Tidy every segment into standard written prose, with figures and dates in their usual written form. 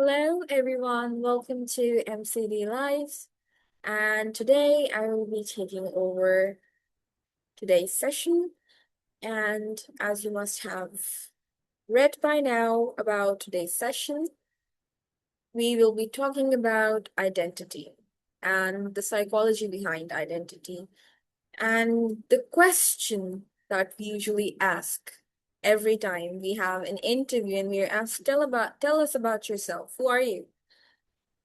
Hello, everyone. Welcome to MCD Lives. And today I will be taking over today's session. And as you must have read by now about today's session, we will be talking about identity and the psychology behind identity and the question that we usually ask every time we have an interview and we're asked, tell us about yourself. Who are you?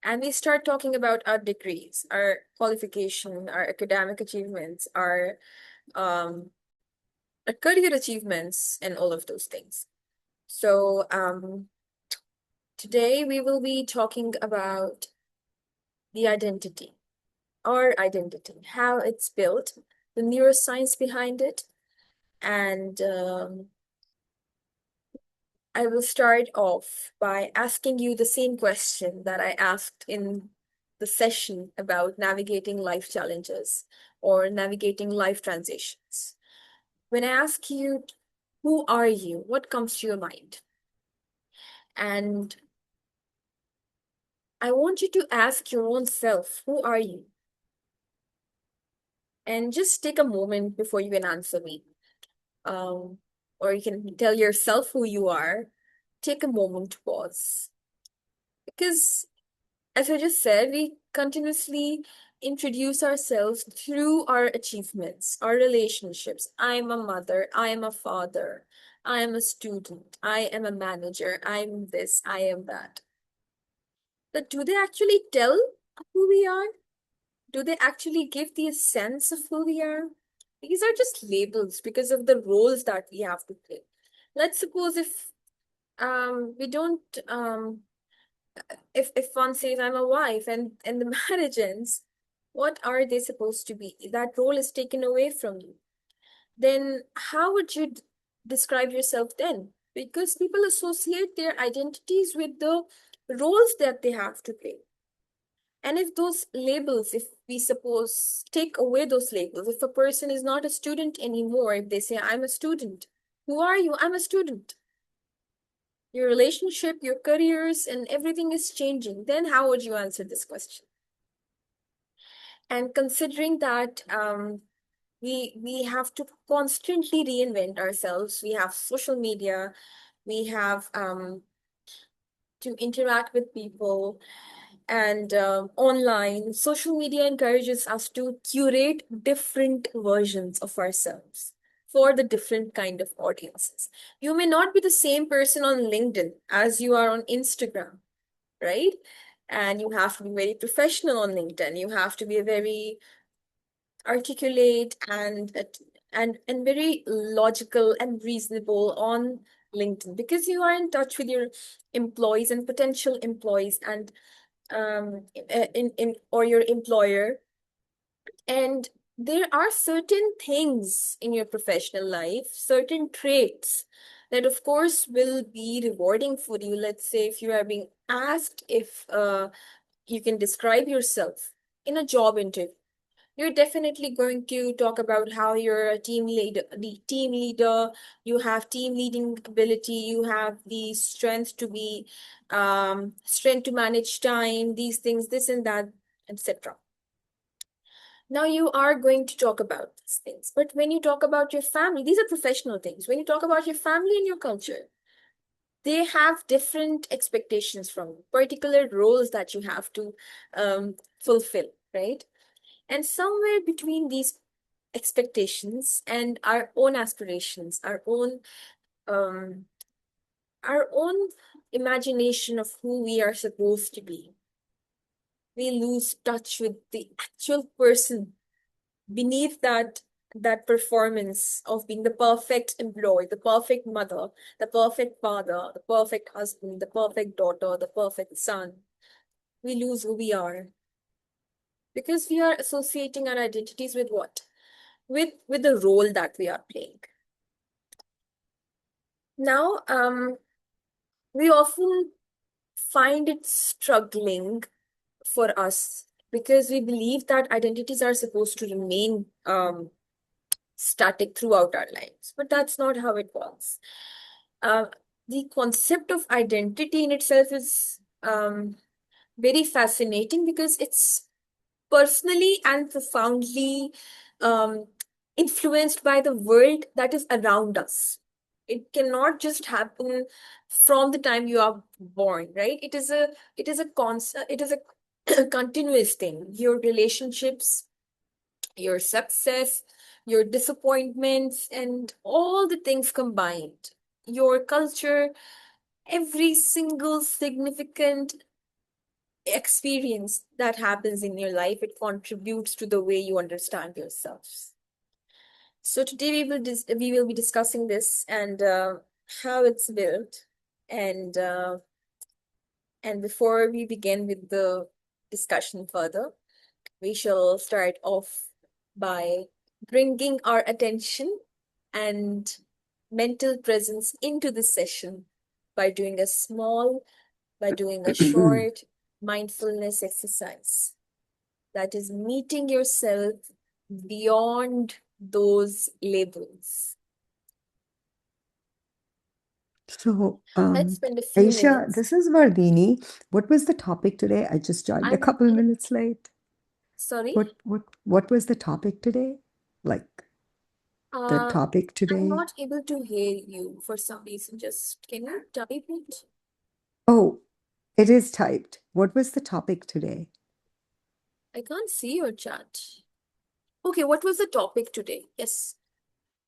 And we start talking about our degrees, our qualification, our academic achievements, um, our career achievements, and all of those things. So today we will be talking about the identity, our identity, how it's built, the neuroscience behind it, and I will start off by asking you the same question that I asked in the session about navigating life challenges or navigating life transitions. When I ask you, who are you? What comes to your mind? And I want you to ask your own self, who are you? And just take a moment before you can answer me. Um, or you can tell yourself who you are. Take a moment to pause. Because as I just said, we continuously introduce ourselves through our achievements, our relationships. I am a mother, I am a father, I am a student, I am a manager, I am this, I am that. But do they actually tell who we are? Do they actually give the sense of who we are? These are just labels because of the roles that we have to play. Let's suppose if we don't if one says I'm a wife and the marriage ends, what are they supposed to be? That role is taken away from you. Then how would you describe yourself then? Because people associate their identities with the roles that they have to play. And if those labels, if we suppose take away those labels, if a person is not a student anymore, if they say I'm a student, who are you? I'm a student. Your relationship, your careers, and everything is changing, then how would you answer this question? And considering that we have to constantly reinvent ourselves, we have social media, we have to interact with people, and online, social media encourages us to curate different versions of ourselves for the different kind of audiences. You may not be the same person on LinkedIn as you are on Instagram, right? And you have to be very professional on LinkedIn. You have to be very articulate and very logical and reasonable on LinkedIn because you are in touch with your employees and potential employees and in or your employer. And there are certain things in your professional life, certain traits that, of course, will be rewarding for you. Let's say if you are being asked if you can describe yourself in a job interview, you're definitely going to talk about how you're a team leader, you have team leading ability, you have the strength to manage time, these things, this and that, etc. Now you are going to talk about these things. But when you talk about your family, these are professional things. When you talk about your family and your culture, they have different expectations from you, particular roles that you have to fulfill, right? And somewhere between these expectations and our own aspirations, um, our own imagination of who we are supposed to be, we lose touch with the actual person beneath that performance of being the perfect employee, the perfect mother, the perfect father, the perfect husband, the perfect daughter, the perfect son. We lose who we are because we are associating our identities with what? With the role that we are playing. Now, we often find it struggling for us because we believe that identities are supposed to remain static throughout our lives, but that's not how it works. Uh, the concept of identity in itself is um, very fascinating because it's personally and profoundly um, influenced by the world that is around us. It cannot just happen from the time you are born, right? It is a continuous thing. Your relationships, your success, your disappointments, and all the things combined, your culture, every single significant experience that happens in your life, it contributes to the way you understand yourselves. So today we will be discussing this and how it's built, and before we begin with the discussion further, we shall start off by bringing our attention and mental presence into this session by doing a short mindfulness exercise. That is meeting yourself beyond those labels. So, Let's spend a few Aisha, minutes. this is Vardini. What was the topic today? I just joined a I'm couple minutes late. sorry. What was the topic today? Like the Uh, topic I'm today? not able to hear you for some reason. Just can you type it? Oh, it is typed. What was the topic today? I can't see your chat. Okay, what was the topic today? Yes.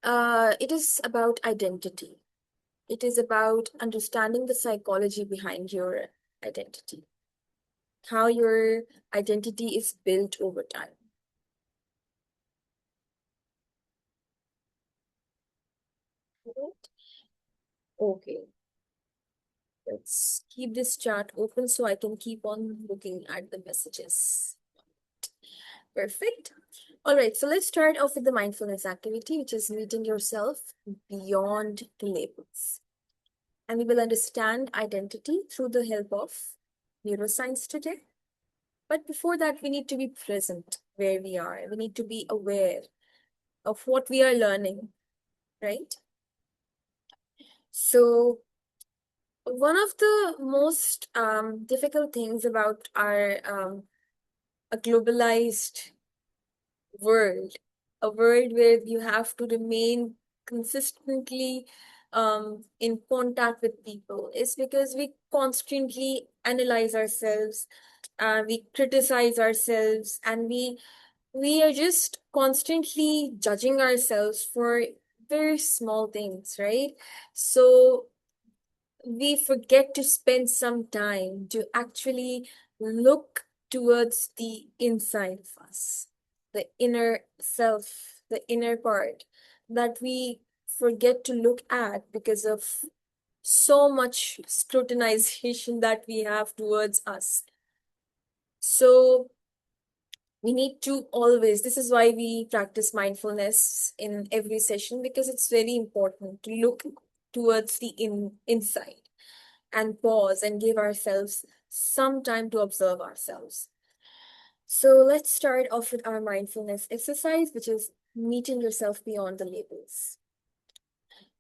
It is about identity. It is about understanding the psychology behind your identity, how your identity is built over time. Right? Okay, let's keep this chat open so I can keep on looking at the messages. Perfect. All right, so let's start off with the mindfulness activity, which is meeting yourself beyond the labels. And we will understand identity through the help of neuroscience today. But before that, we need to be present where we are. We need to be aware of what we are learning, right? So, one of the most difficult things about our a globalized world, a world where you have to remain consistently in contact with people, is because we constantly analyze ourselves, we criticize ourselves, and we are just constantly judging ourselves for very small things, right? So we forget to spend some time to actually look towards the inside of us, the inner self, the inner part that we forget to look at because of so much scrutinization that we have towards us. So we need to always, this is why we practice mindfulness in every session, because it's very important to look towards the inside and pause and give ourselves some time to observe ourselves. So let's start off with our mindfulness exercise, which is meeting yourself beyond the labels.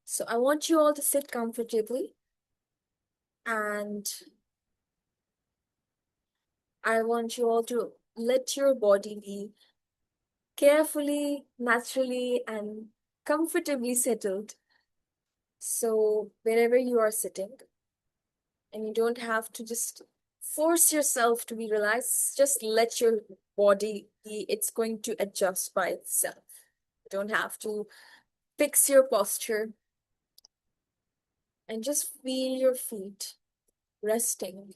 So I want you all to sit comfortably, and I want you all to let your body be carefully, naturally, and comfortably settled. So wherever you are sitting, and you don't have to just force yourself to be relaxed, just let your body be, it's going to adjust by itself. You don't have to fix your posture, and just feel your feet resting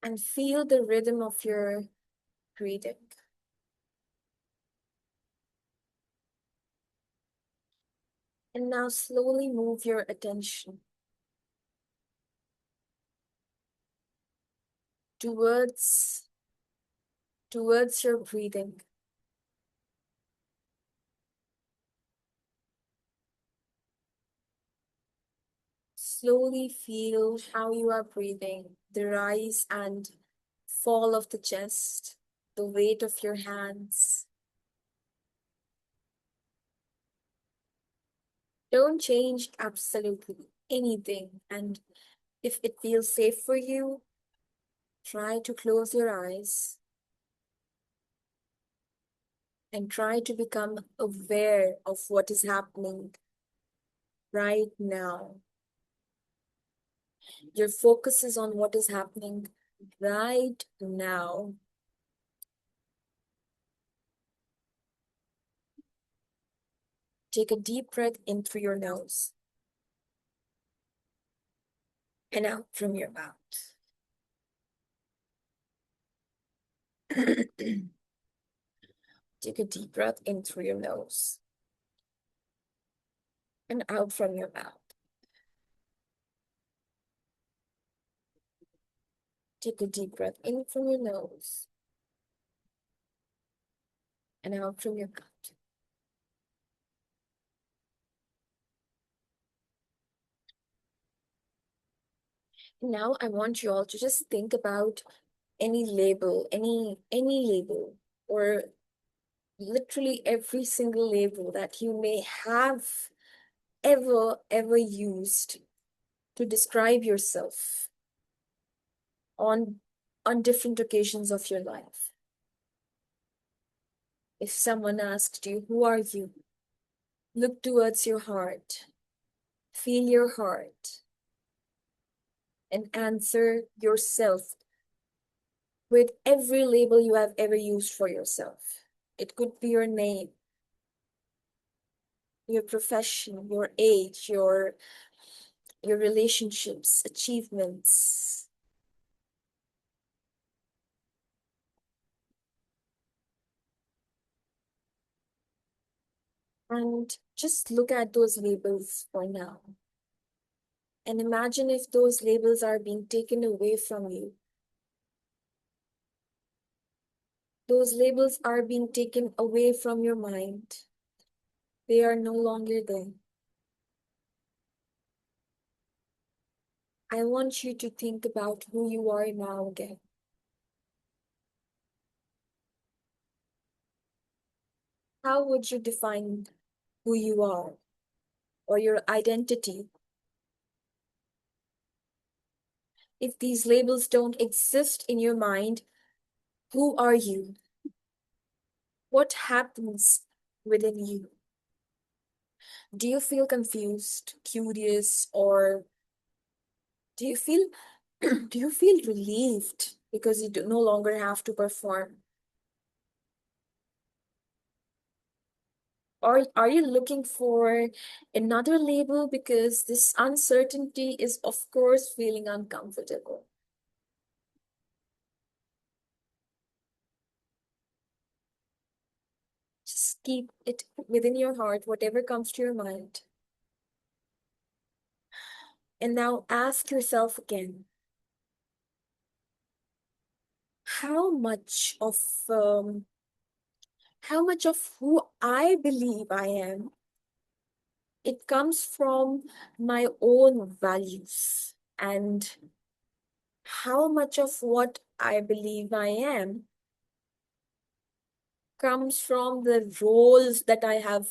and feel the rhythm of your breathing. And now slowly move your attention towards your breathing. Slowly feel how you are breathing, the rise and fall of the chest, the weight of your hands. Don't change absolutely anything, and If it feels safe for you, try to close your eyes and try to become aware of what is happening right now. Your focus is on what is happening right now. Take a deep breath in through your nose and out from your mouth. Take a deep breath in through your nose and out from your mouth. Take a deep breath in from your nose and out from your mouth. Now I want you all to just think about any label, any label, or literally every single label that you may have ever used to describe yourself on different occasions of your life. If someone asked you, who are you? Look towards your heart, feel your heart, and answer yourself with every label you have ever used for yourself. It could be your name, your profession, your age, your relationships, achievements. And just look at those labels for now. And imagine if those labels are being taken away from you. Those labels are being taken away from your mind. They are no longer there. I want you to think about who you are now again. How would you define who you are or your identity if these labels don't exist in your mind? Who are you? What happens within you? Do you feel confused, curious, or do you feel do you feel relieved because you no longer have to perform? Or are you looking for another label because this uncertainty is, of course, feeling uncomfortable? Just keep it within your heart, whatever comes to your mind. And now ask yourself again, how much of um, how much of who I believe I am, it comes from my own values, and how much of what I believe I am comes from the roles that I have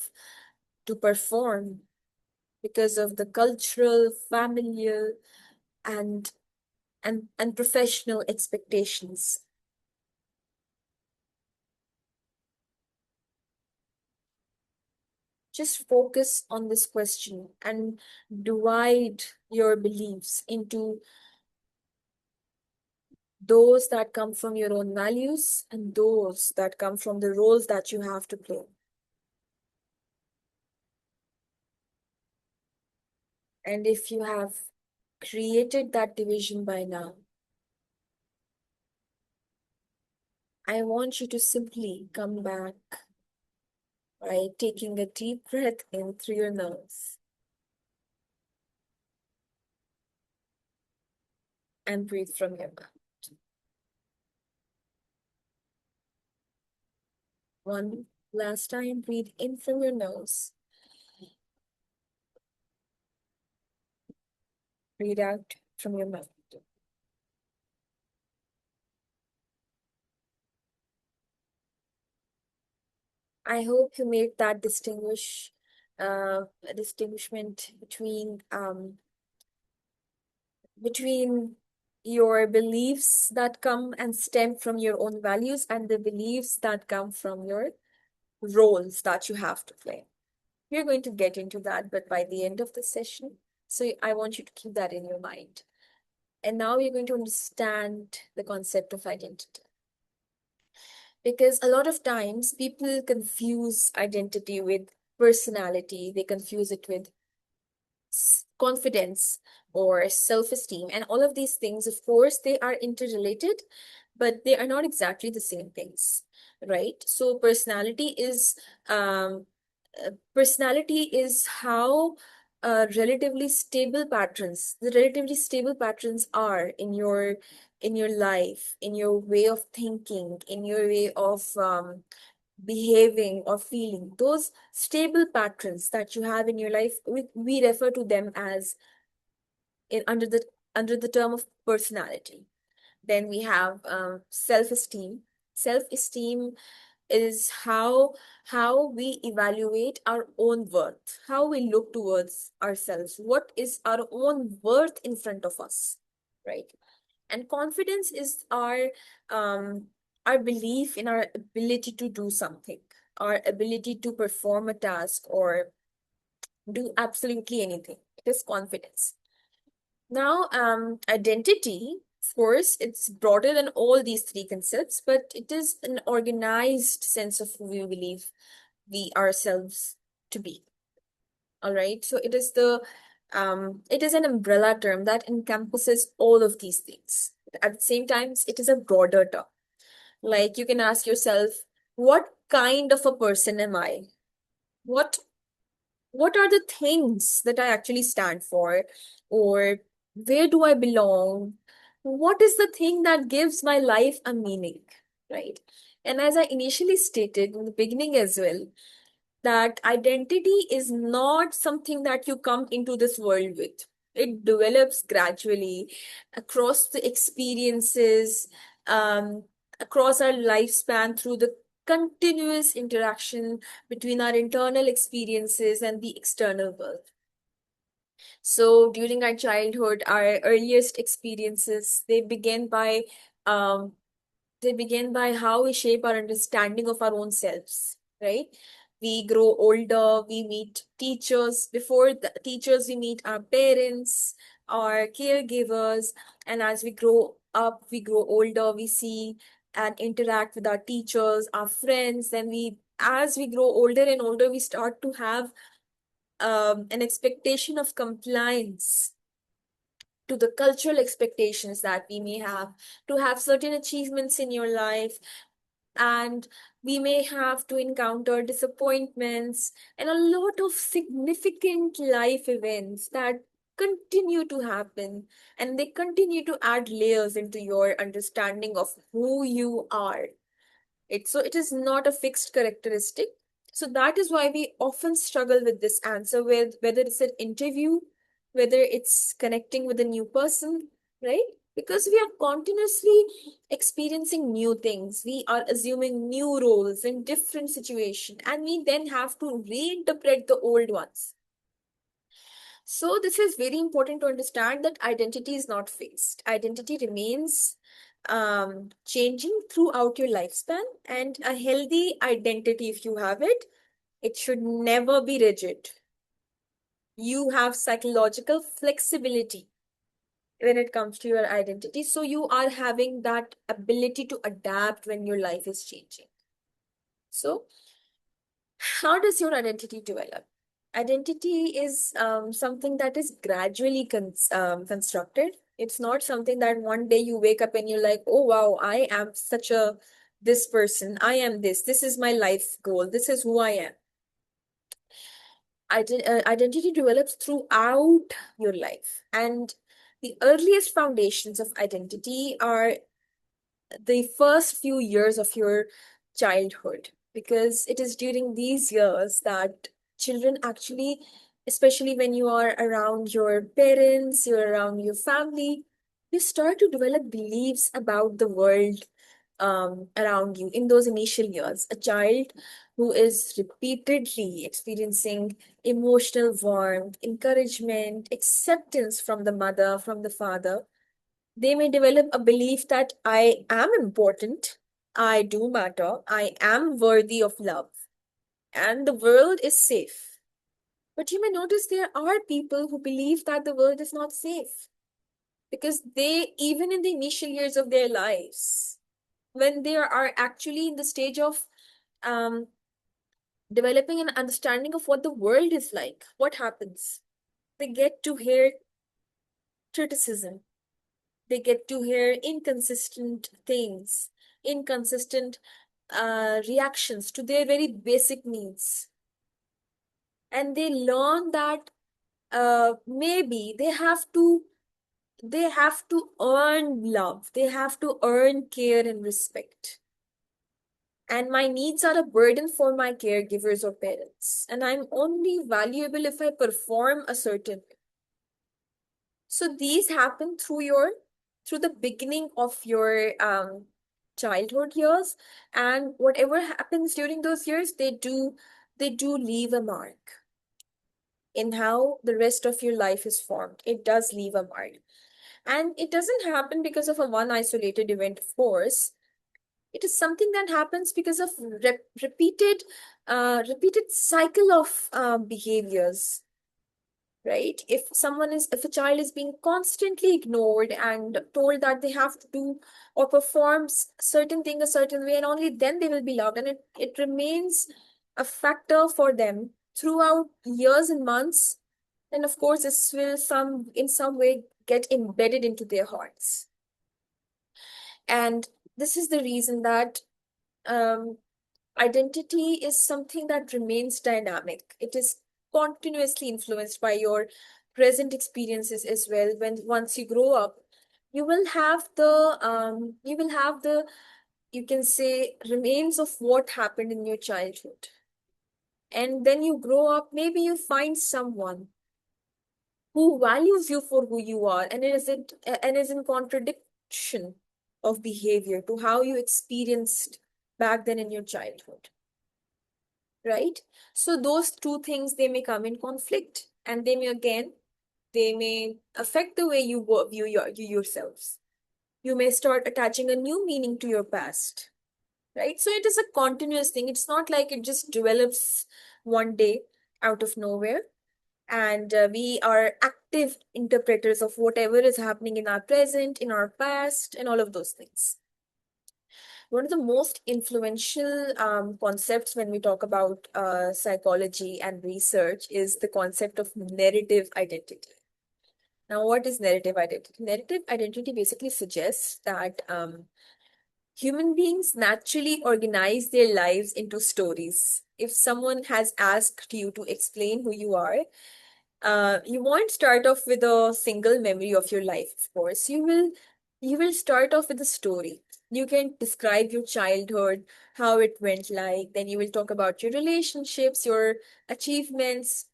to perform because of the cultural, familial, and and professional expectations. Just focus on this question and divide your beliefs into those that come from your own values and those that come from the roles that you have to play. And if you have created that division by now, I want you to simply come back by taking a deep breath in through your nose and breathe from your mouth. One last time, breathe in from your nose, breathe out from your mouth. I hope you made that distinguishment between between your beliefs that come and stem from your own values and the beliefs that come from your roles that you have to play. We're going to get into that, but by the end of the session. So I want you to keep that in your mind. And now you're going to understand the concept of identity. Because a lot of times people confuse identity with personality, they confuse it with confidence or self-esteem, and all of these things, of course, they are interrelated, but they are not exactly the same things, right? So personality is how relatively stable patterns are in your life, in your way of thinking, in your way of behaving or feeling. Those stable patterns that you have in your life, we refer to them as in under the term of personality. Then we have self-esteem. Self-esteem is how we evaluate our own worth, how we look towards ourselves, what is our own worth in front of us, right? And confidence is our belief in our ability to do something, our ability to perform a task or do absolutely anything. It is confidence. Now, identity, of course, it's broader than all these three concepts, but it is an organized sense of who we believe we ourselves to be. All right. So it is an umbrella term that encompasses all of these things. At the same time, it is a broader term. Like you can ask yourself, what kind of a person am I? What what are the things that I actually stand for? Or where do I belong? What is the thing that gives my life a meaning? Right. And as I initially stated in the beginning as well, that identity is not something that you come into this world with. It develops gradually across the experiences, um, across our lifespan through the continuous interaction between our internal experiences and the external world. So during our childhood, our earliest experiences, um, they begin by how we shape our understanding of our own selves, right? We grow older, we meet teachers. Before the teachers, we meet our parents, our caregivers. And as we grow up, we grow older, we see and interact with our teachers, our friends. Then as we grow older and older, we start to have an expectation of compliance to the cultural expectations that we may have, to have certain achievements in your life, and we may have to encounter disappointments and a lot of significant life events that continue to happen, and they continue to add layers into your understanding of who you are. It is not a fixed characteristic. So that is why we often struggle with this answer, with whether it's an interview, whether it's connecting with a new person, right? Because we are continuously experiencing new things. We are assuming new roles in different situations, and we then have to reinterpret the old ones. So this is very important to understand that identity is not fixed. Identity remains changing throughout your lifespan, and a healthy identity, if you have it, it should never be rigid. You have psychological flexibility when it comes to your identity. So you are having that ability to adapt when your life is changing. So how does your identity develop? Identity is something that is gradually constructed. It's not something that one day you wake up and you're like, oh, wow, I am this person. I am this. This is my life goal. This is who I am. Identity develops throughout your life. And the earliest foundations of identity are the first few years of your childhood, because it is during these years that children actually, especially when you are around your parents, you're around your family, you start to develop beliefs about the world, around you in those initial years. A child who is repeatedly experiencing emotional warmth, encouragement, acceptance from the mother, from the father, they may develop a belief that I am important, I do matter, I am worthy of love, and the world is safe. But you may notice there are people who believe that the world is not safe because they, even in the initial years of their lives, when they are actually in the stage of um, developing an understanding of what the world is like, what happens? They get to hear criticism, they get to hear inconsistent things, inconsistent reactions to their very basic needs. And they learn that maybe they have to earn love, they have to earn care and respect, and my needs are a burden for my caregivers or parents, and I'm only valuable if I perform a certain way. So these happen through the beginning of your childhood years, and whatever happens during those years, they do leave a mark in how the rest of your life is formed. It does leave a mark. And it doesn't happen because of a one isolated event, of course. It is something that happens because of repeated cycle of behaviors, right? If a child is being constantly ignored and told that they have to do or perform certain thing a certain way, and only then they will be loved, and it remains a factor for them throughout years and months, then of course this will in some way get embedded into their hearts. And this is the reason that um, identity is something that remains dynamic. It is continuously influenced by your present experiences as well. When once you grow up, you will have the you can say remains of what happened in your childhood. And then you grow up, maybe you find someone who values you for who you are, and is in contradiction of behavior to how you experienced back then in your childhood, right? So those two things, they may come in conflict, and they may affect the way you yourselves. You may start attaching a new meaning to your past, right? So it is a continuous thing. It's not like it just develops one day out of nowhere, and we are active interpreters of whatever is happening in our present, in our past, and all of those things. One of the most influential concepts when we talk about psychology and research is the concept of narrative identity. Now, what is narrative identity? Narrative identity basically suggests that human beings naturally organize their lives into stories. If someone has asked you to explain who you are, you won't start off with a single memory of your life, of course. You will start off with a story. You can describe your childhood, how it went like, then you will talk about your relationships, your achievements,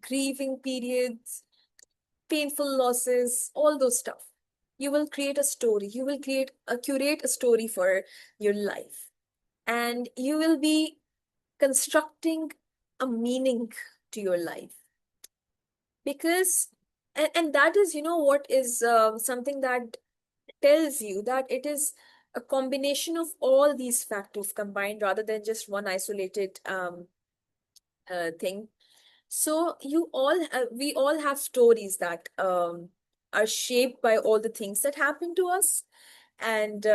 grieving periods, painful losses, all those stuff. You will create a story. You will curate a story for your life. And you will be constructing a meaning to your life, because and that is what is something that tells you that it is a combination of all these factors combined rather than just one isolated thing. So we all have stories that are shaped by all the things that happen to us. And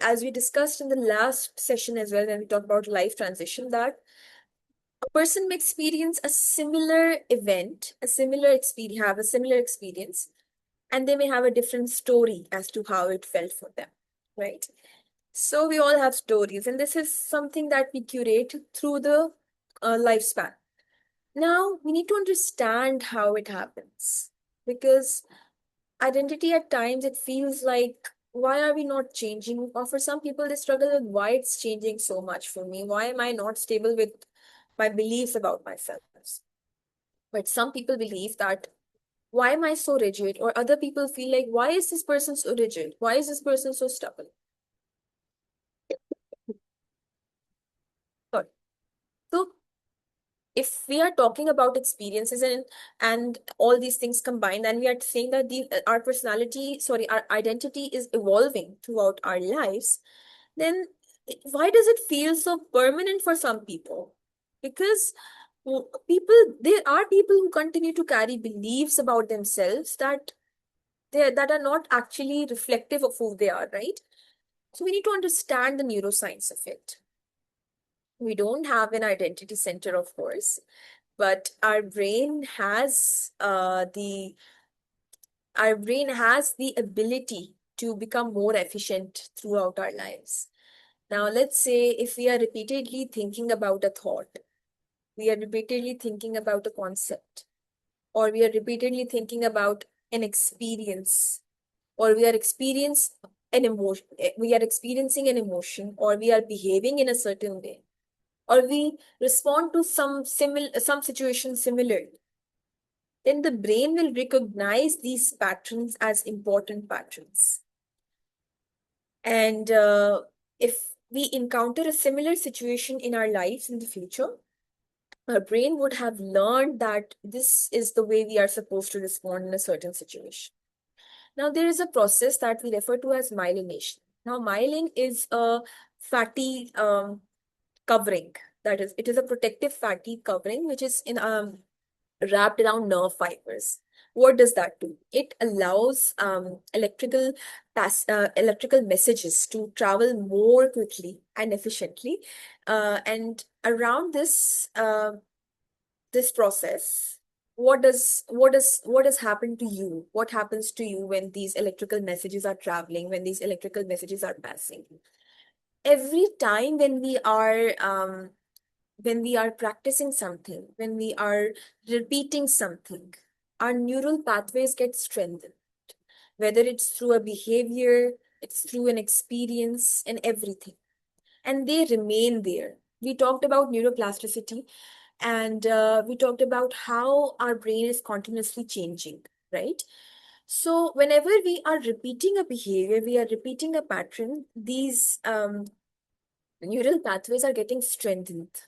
as we discussed in the last session as well, when we talked about life transition, that a person may experience a similar event, have a similar experience, and they may have a different story as to how it felt for them, right? So we all have stories, and this is something that we curate through the lifespan. Now we need to understand how it happens, because identity at times it feels like, why are we not changing? Or for some people, they struggle with why it's changing so much for me. Why am I not stable with my beliefs about myself? But some people believe that, why am I so rigid? Or other people feel like, why is this person so rigid? Why is this person so stubborn? if we are talking about experiences and all these things combined, and we are saying that our personality, sorry, our identity is evolving throughout our lives, then why does it feel so permanent for some people? Because there are people who continue to carry beliefs about themselves that are not actually reflective of who they are, right? So we need to understand the neuroscience of it. We don't have an identity center, of course, but our brain has the ability to become more efficient throughout our lives. Now, let's say if we are repeatedly thinking about a thought, we are repeatedly thinking about a concept, or we are repeatedly thinking about an experience, or we are experiencing an emotion, or we are behaving in a certain way, or we respond to some situation similarly, then the brain will recognize these patterns as important patterns. And if we encounter a similar situation in our lives in the future, our brain would have learned that this is the way we are supposed to respond in a certain situation. Now, there is a process that we refer to as myelination. Now, myelin is a fatty covering. That is, it is a protective fatty covering which is wrapped around nerve fibers. What does that do? It allows electrical messages to travel more quickly and efficiently. And around this process, what does happen to you? What happens to you when these electrical messages are traveling, when these electrical messages are passing? Every time when we are practicing something, when we are repeating something, our neural pathways get strengthened, whether it's through a behavior, it's through an experience, and everything. And they remain there. We talked about neuroplasticity, and we talked about how our brain is continuously changing, right? So, whenever we are repeating a behavior, we are repeating a pattern, these neural pathways are getting strengthened,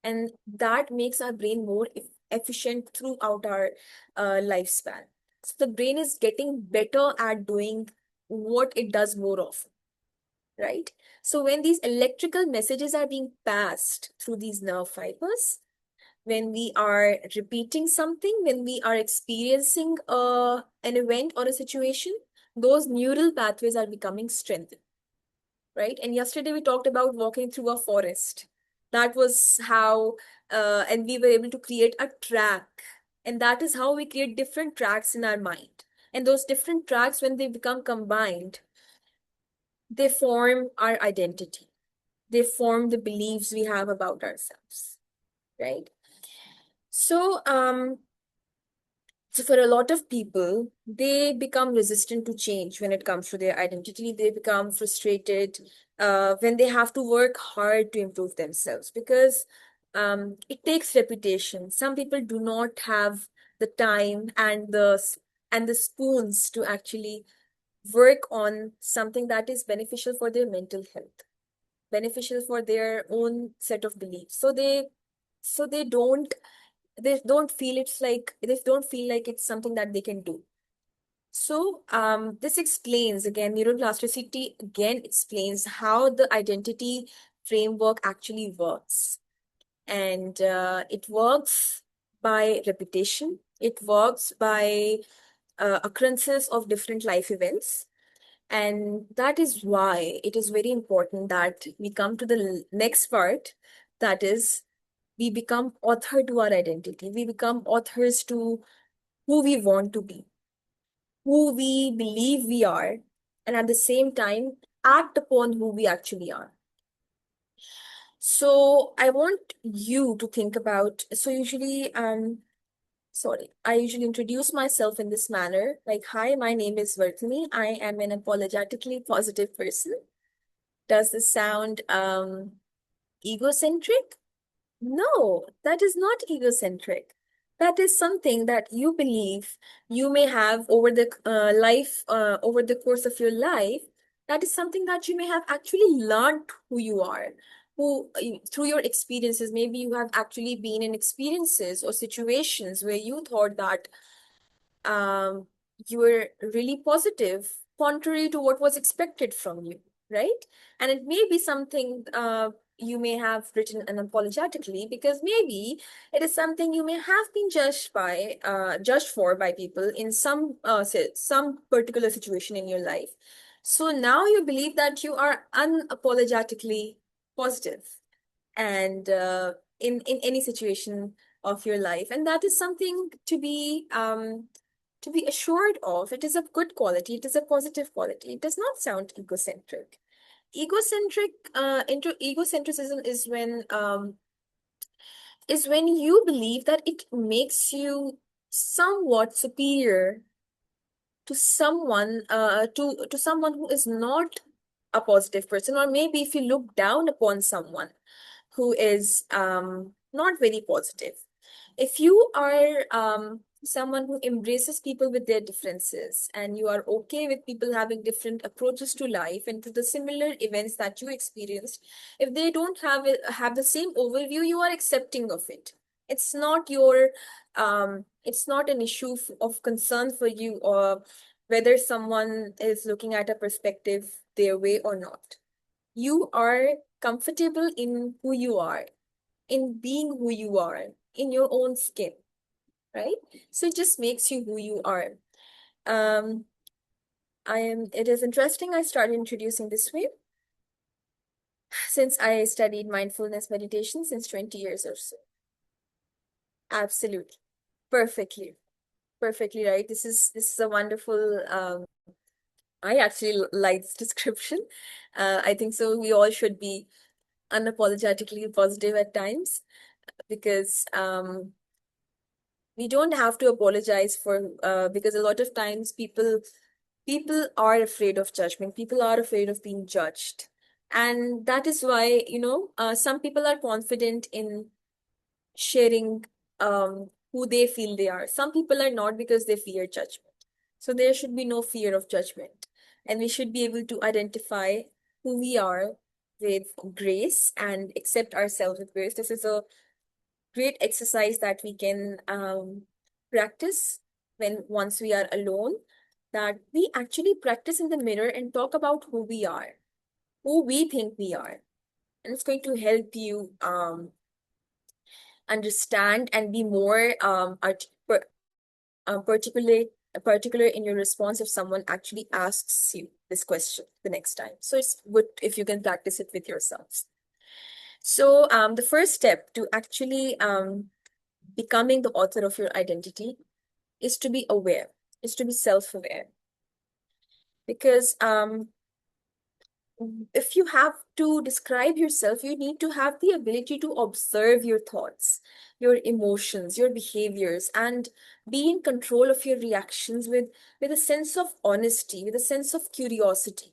and that makes our brain more efficient throughout our lifespan. So the brain is getting better at doing what it does more often, right? So when these electrical messages are being passed through these nerve fibers, when we are repeating something, when we are experiencing an event or a situation, those neural pathways are becoming strengthened, right? And yesterday we talked about walking through a forest. That was how, and we were able to create a track. And that is how we create different tracks in our mind. And those different tracks, when they become combined, they form our identity. They form the beliefs we have about ourselves, right? So, so for a lot of people, they become resistant to change when it comes to their identity. They become frustrated when they have to work hard to improve themselves because it takes repetition. Some people do not have the time and the spoons to actually work on something that is beneficial for their mental health, beneficial for their own set of beliefs. So they don't feel like it's something that they can do. So this explains again, neuroplasticity again explains how the identity framework actually works. And it works by repetition. It works by occurrences of different life events. And that is why it is very important that we come to the next part, that is, we become author to our identity. We become authors to who we want to be, who we believe we are, and at the same time, act upon who we actually are. So I want you to think about, I usually introduce myself in this manner, like, hi, my name is Vartini. I am an apologetically positive person. Does this sound egocentric? No, that is not egocentric. That is something that you believe you may have over the course of your life. That is something that you may have actually learned who you are. through your experiences, maybe you have actually been in experiences or situations where you thought that um, you were really positive, contrary to what was expected from you, right? And it may be something you may have written unapologetically, because maybe it is something you may have been judged for by people in some particular situation in your life. So now you believe that you are unapologetically positive, and in any situation of your life, and that is something to be assured of. It is a good quality, it is a positive quality. It does not sound egocentric. Egocentrism is when you believe that it makes you somewhat superior to someone who is not a positive person, or maybe if you look down upon someone who is not very positive. If you are someone who embraces people with their differences, and you are okay with people having different approaches to life and to the similar events that you experienced, if they don't have the same overview, you are accepting of it. It's not your it's not an issue of concern for you, or whether someone is looking at a perspective their way or not. You are comfortable in who you are, in being who you are, in your own skin, right? So it just makes you who you are. Um, it is interesting I started introducing this way since I studied mindfulness meditation since 20 years or so. Absolutely. Perfectly. Perfectly right. This is a wonderful I actually like this description. I think so. We all should be unapologetically positive at times, because we don't have to apologize for because a lot of times people are afraid of judgment. People are afraid of being judged, and that is why some people are confident in sharing who they feel they are. Some people are not, because they fear judgment. So there should be no fear of judgment, and we should be able to identify who we are with grace and accept ourselves with grace. This is a great exercise that we can practice when once we are alone, that we actually practice in the mirror and talk about who we are, who we think we are. And it's going to help you understand and be more particular in your response if someone actually asks you this question the next time. So it's good if you can practice it with yourselves. So the first step to actually becoming the author of your identity is to be aware, is to be self-aware. Because if you have to describe yourself, you need to have the ability to observe your thoughts, your emotions, your behaviors, and be in control of your reactions with a sense of honesty, with a sense of curiosity,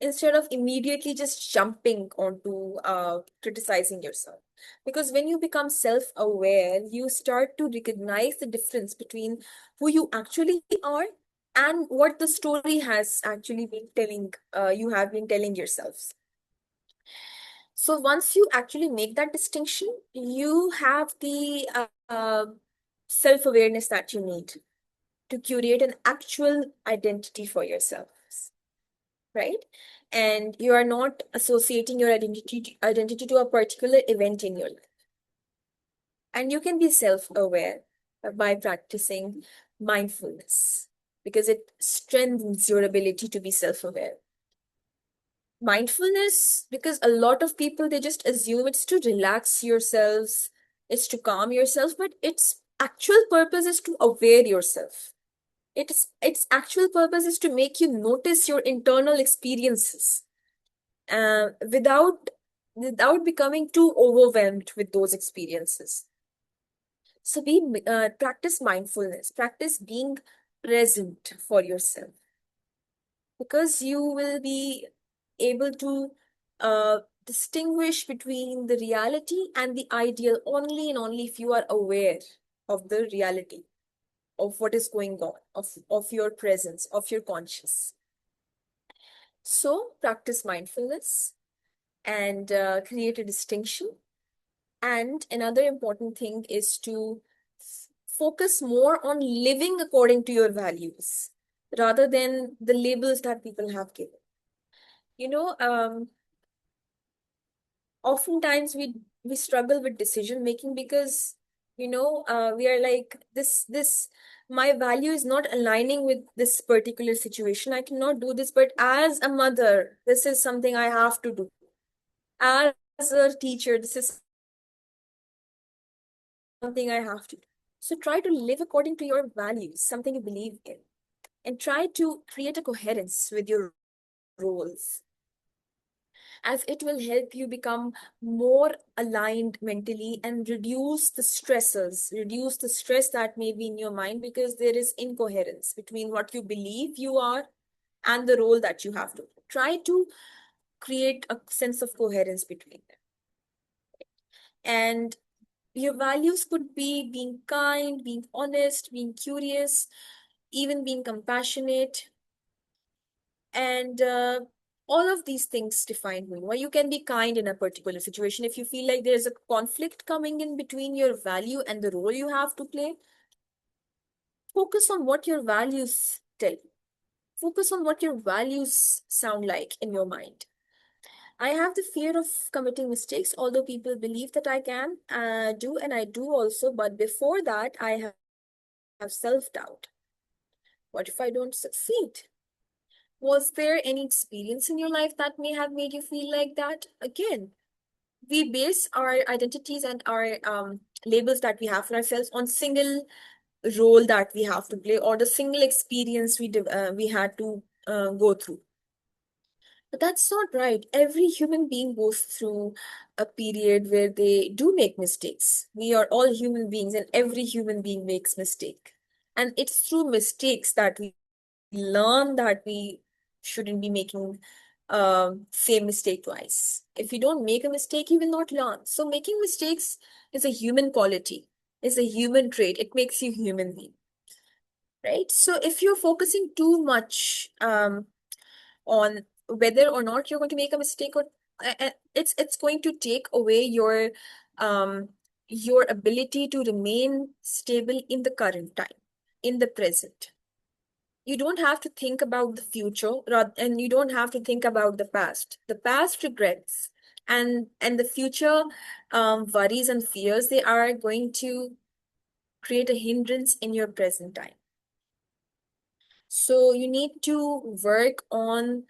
instead of immediately just jumping onto criticizing yourself. Because when you become self-aware, you start to recognize the difference between who you actually are and what the story has actually been telling, you have been telling yourselves. So once you actually make that distinction, you have the self-awareness that you need to curate an actual identity for yourselves, right? And you are not associating your identity to a particular event in your life. And you can be self-aware by practicing mindfulness, because it strengthens your ability to be self-aware. Mindfulness, because a lot of people, they just assume it's to relax yourselves, it's to calm yourself, but its actual purpose is to aware yourself. Its actual purpose is to make you notice your internal experiences without becoming too overwhelmed with those experiences. So practice mindfulness, practice being present for yourself, because you will be able to distinguish between the reality and the ideal only and only if you are aware of the reality of what is going on, of your presence, of your conscious. So practice mindfulness. and create a distinction. And another important thing is to focus more on living according to your values rather than the labels that people have given. You know, oftentimes we struggle with decision making because we are like this my value is not aligning with this particular situation. I cannot do this, but as a mother, this is something I have to do. As a teacher, this is something I have to do. So try to live according to your values, something you believe in, and try to create a coherence with your roles, as it will help you become more aligned mentally and reduce the stress that may be in your mind, because there is incoherence between what you believe you are and the role that you have to try to create a sense of coherence between them. And your values could be being kind, being honest, being curious, even being compassionate, and all of these things define who you are. You can be kind in a particular situation. If you feel like there's a conflict coming in between your value and the role you have to play, focus on what your values tell you. Focus on what your values sound like in your mind. I have the fear of committing mistakes, although people believe that I can do, and I do also. But before that, I have self doubt. What if I don't succeed? Was there any experience in your life that may have made you feel like that? Again, we base our identities and our labels that we have for ourselves on single role that we have to play, or the single experience we had to go through. But that's not right. Every human being goes through a period where they do make mistakes. We are all human beings, and every human being makes mistake. And it's through mistakes that we learn that we shouldn't be making same mistake twice. If you don't make a mistake, you will not learn. So making mistakes is a human quality, is a human trait. It makes you human being, right? So if you're focusing too much on whether or not you're going to make a mistake, or it's going to take away um your ability to remain stable in the current time, in the present. You don't have to think about the future, and you don't have to think about the past. The past regrets and the future worries and fears, they are going to create a hindrance in your present time. So you need to work on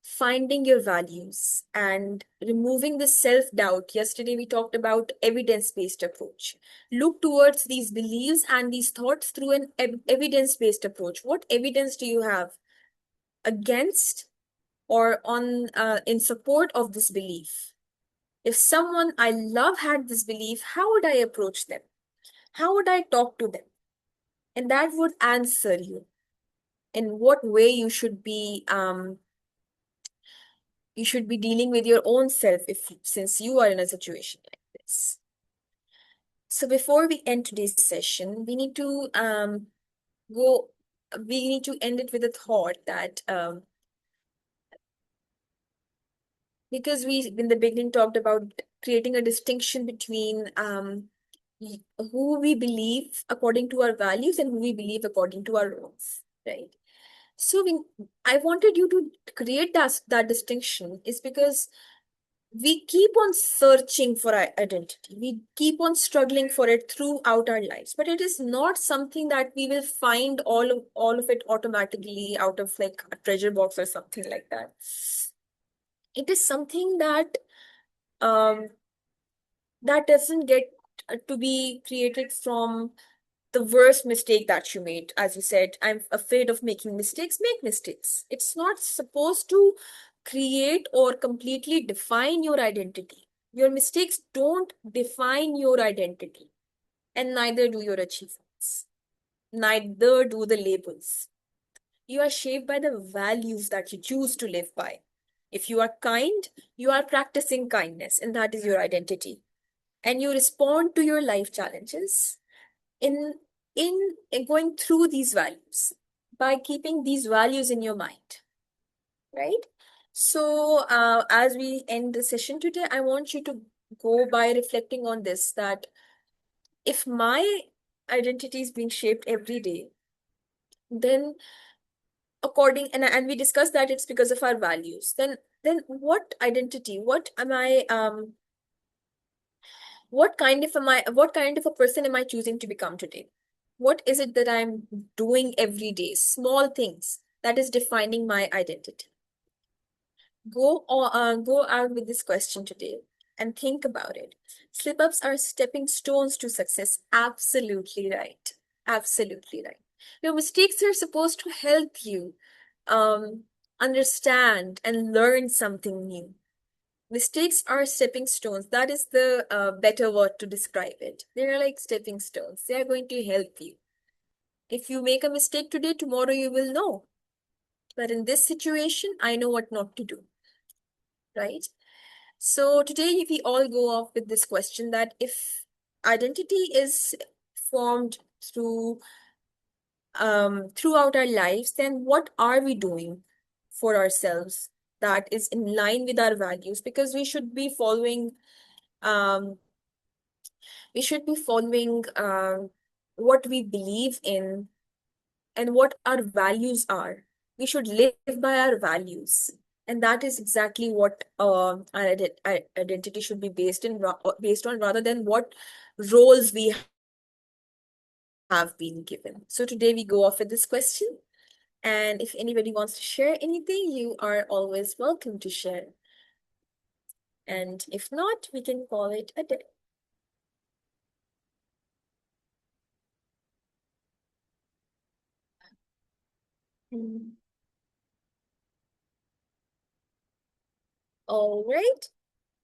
finding your values and removing the self-doubt. Yesterday we talked about evidence-based approach. Look towards these beliefs and these thoughts through an evidence-based approach. What evidence do you have against or on in support of this belief? If someone I love had this belief, how would I approach them? How would I talk to them? And that would answer you in what way you should be dealing with your own self, if since you are in a situation like this. So before we end today's session, go we need to end it with a thought that because we in the beginning talked about creating a distinction between who we believe according to our values and who we believe according to our roles, right? So I wanted you to create that distinction is because we keep on searching for our identity. We keep on struggling for it throughout our lives, but it is not something that we will find all of it automatically out of like a treasure box or something like that. It is something that um that doesn't get to be created from the worst mistake that you made. As you said, I'm afraid of making mistakes. Make mistakes. It's not supposed to create or completely define your identity. Your mistakes don't define your identity, and neither do your achievements, neither do the labels. You are shaped by the values that you choose to live by. If you are kind, you are practicing kindness, and that is your identity. And you respond to your life challenges in in going through these values by keeping these values in your mind, right? So, as we end the session today, I want you to go by reflecting on this, that if my identity is being shaped every day, then and we discussed that it's because of our values, then what identity, what kind of a person am I choosing to become today? What is it that I'm doing every day? Small things that is defining my identity. Go out with this question today and think about it. Slip ups are stepping stones to success. Absolutely right. Absolutely right. Your mistakes are supposed to help you um, understand and learn something new. Mistakes are stepping stones. That is the better word to describe it. They are like stepping stones. They are going to help you. If you make a mistake today, tomorrow you will know. But in this situation, I know what not to do, right? So today we all go off with this question, that if identity is formed throughout our lives, then what are we doing for ourselves that is in line with our values? Because um we should be following what we believe in and what our values are. We should live by our values. And that is exactly what our identity should be based on, rather than what roles we have been given. So today we go off with this question. And if anybody wants to share anything, you are always welcome to share. And if not, we can call it a day. Mm. All right.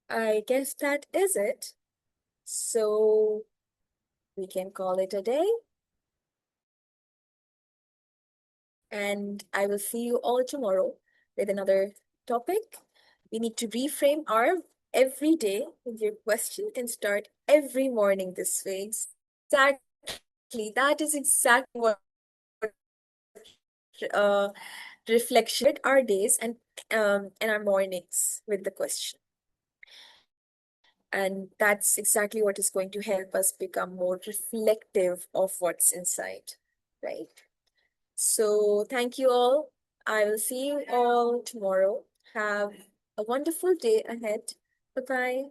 I guess that is it. So we can call it a day. And I will see you all tomorrow with another topic. We need to reframe our every day with your question and start every morning this way. Exactly. That is exactly what uh, reflection our days and our mornings with the question. And that's exactly what is going to help us become more reflective of what's inside, right? So thank you all. I will see you all tomorrow. Have a wonderful day ahead. Bye bye.